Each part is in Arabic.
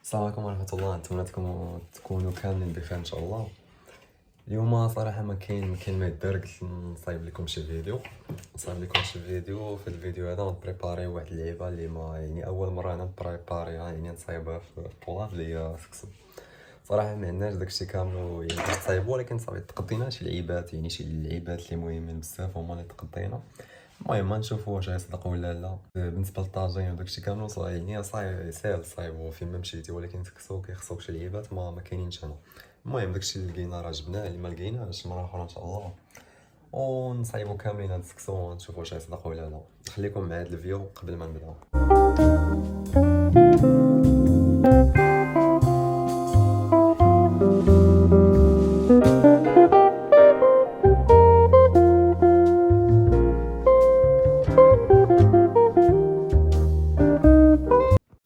السلام عليكم ورحمة الله. نتمنى تكونوا كاملين بخير ان شاء الله. اليوم صراحة ما كاين ما يدار، قلت نصايب لكم شي فيديو. في الفيديو هذا نبريباري واحد اللعيبة اللي ما يعني اول مرة انا نبريباريها، يعني نصايبها في بولات اللي هي سكسو. صراحة ما عندناش داكشي كامل يعني باش تصايبو، ولكن صافي تقضينا شي لعيبات، يعني شي لعيبات اللي مهمين بزاف هما اللي تقضينا. المهم نشوفوا واش غيصدق ولا لا. بالنسبه للطاجين وداكشي كامل صراحه يعني صاي ساهل صايبو فين ما مشيتي، ولكن تكسو كيخصوك شي لعيبات ما كاينينش هنا. المهم داكشي اللي لقينا راه جبناه، اللي ما لقيناش مره اخرى ان شاء الله ونصايبو كاملين هاد السكسو ونشوفوا واش غيصدق ولا لا. خليكم مع هاد الفيديو قبل ما نبداو.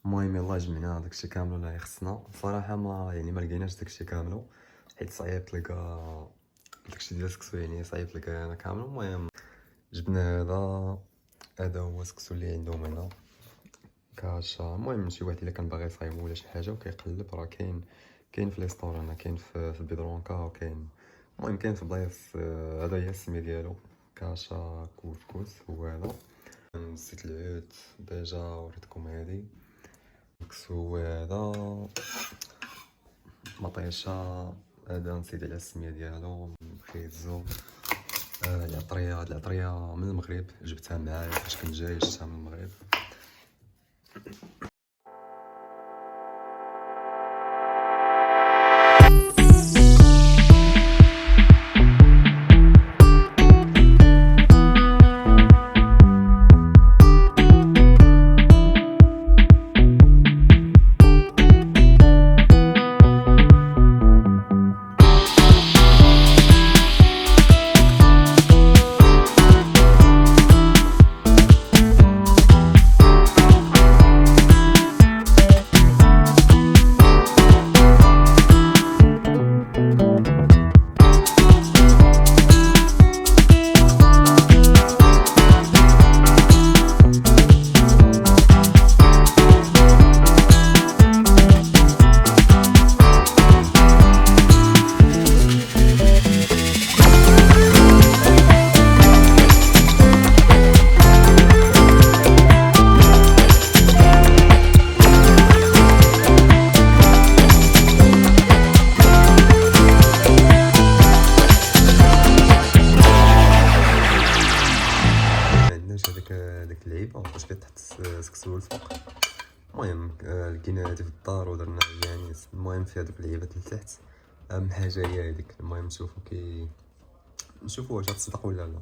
المهم يلاه جمعنا داكشي كامل اللي خصنا. صراحه ما لقيناش داكشي كامل، حيت صعيب تلقى داكشي ديال السكسو، يعني صعيب تلقى انا كامل. المهم جبنا هذا هو السكسو اللي عندهم هنا كاشا. المهم شي واحد الا كان باغي يصايبو ولا شي حاجه وكيقلب، راه كاين في لي ستور هنا، كاين في بيدرونكا، وكاين المهم كاين في بلايص. هذا هي السميه ديالو، كاشا كوسكوس هو هذا. نسيت العود ديجا وريتكم هادي. السكسو هو هذا، مطيشه هذا نسيت على السميه ديالو، خيزو. العطريه، هاد العطريه من المغرب، جبتها معايا فاش كنت جاي، شفتها من المغرب. هذيك اللعيبه فاش كتحط السكسو الفوق. المهم لقينا هادي في الدار ودرنا يعني. المهم في هذوك اللعيبات لتحت اهم حاجه هي هذيك. المهم نشوفوا واش غتصدق ولا لا.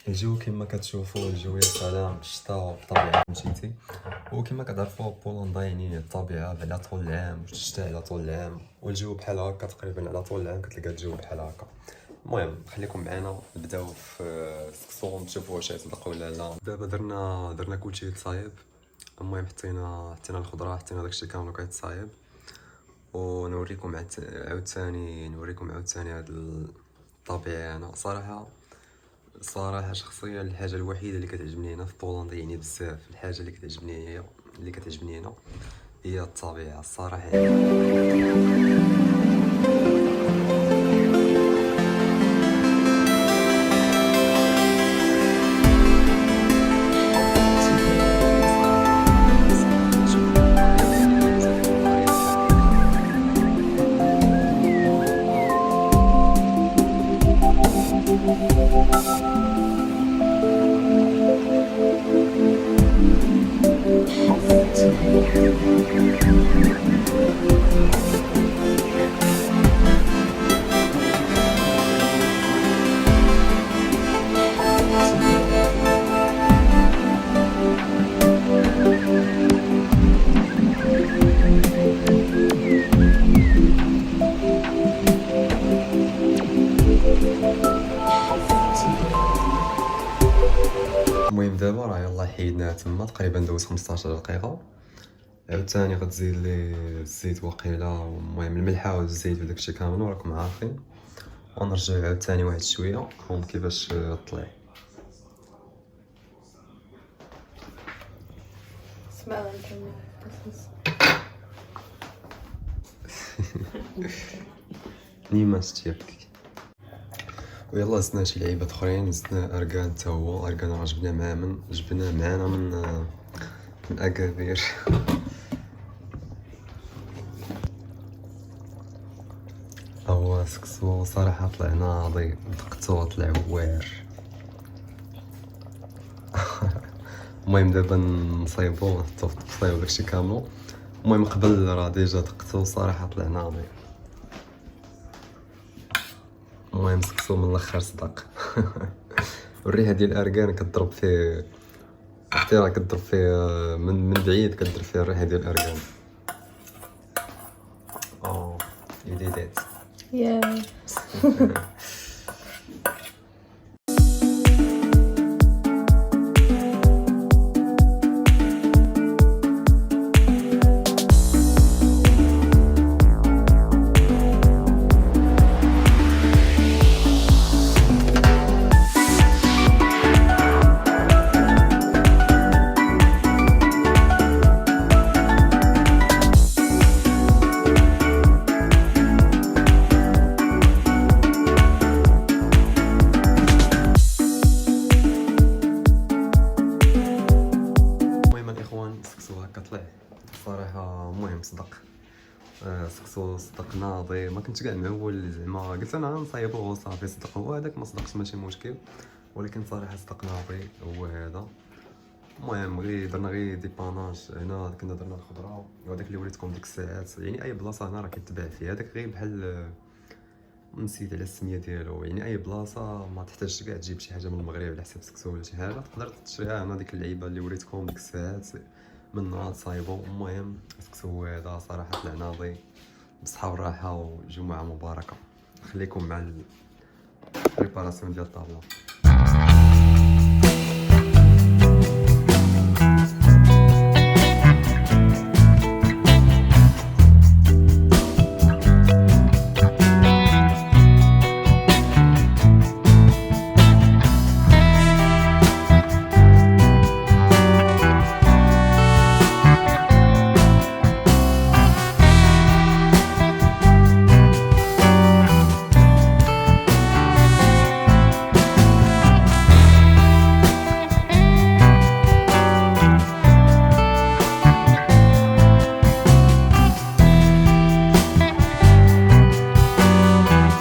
الجو كما كتشوفوا، الجو يا سلام، الشتاء بطبيعه مشيتي. وكما كتعرفوا بولندا يعني الطبيعه على طول العام، الشتاء على طول العام، والجو بحال هكا تقريبا على طول العام كتلقى الجو بحال هكا. المهم خليكم معنا نبداو في السكسو نشوفوا واش يصدق ولا لا. دابا درنا كلشي يتصايب. المهم حطينا الخضره، حطينا داكشي كامل كيتصايب، ونوريكم عاوتاني هاد الطبيعه. انا صراحه شخصيا الحاجه الوحيده اللي كتعجبني هنا في بولندا يعني بزاف، الحاجه اللي كتعجبني هنا هي الطبيعه الصراحه المهم دابا راه يلاه حيدناها تما، تقريبا دوز 15 دقيقه. عاوتاني غتزيد ليه الزيت وقيله، المهم الملحه والزيت وداكشي كامل وراكم عارفين. ونرجع عاوتاني واحد شويه هون كيفاش طلع. اسمع نكمل القصص. نيما ستيابتك. ويلا زدنا شي لعيبات اخرين، زدنا اركان تا هو، اركان راه جبنا معانا من اكادير. هو سكسو صراحه طلع ناضي، دقتو طلع واعر. المهم دابا نصايبو نصايبو داكشي كامل. المهم قبل راه ديجا دقتو صراحه طلع ناضي. المهم سكسو من الاخر صدق. والريحه ديال الاركان كضرب فيه، عرفتي راه كضرب فيه من بعيد، كضرب فيه الريحه ديال الاركان. يديدات يا صراحه. المهم صدق سكسو صدق ناضي، ما كنتش كاع معول زعما، قلت انا نصايبو وصافي. صدق هو هذاك، ما صدقش ماشي مشكل، ولكن صراحه صدق ناضي هو هذا. المهم غير درنا غير ديباناج هنا، كنا درنا الخضره وهذاك اللي وريتكم ديك الساعات. يعني اي بلاصه هنا راه كيتباع فيه هذاك، غير بحال نسيت على السميه ديالو. يعني اي بلاصه ما تحتاجش كاع تجيب شي حاجه من المغرب على حساب سكسو ولا شي حاجه، تقدر تشريها هنا. ديك اللعيبه اللي وريتكم ديك الساعات منها تصايبو. المهم سكسو هذا صراحه طلع ناضي، بصحه وراحه وجمعه مباركه. خليكم مع البريباراسيون ديال الطابله.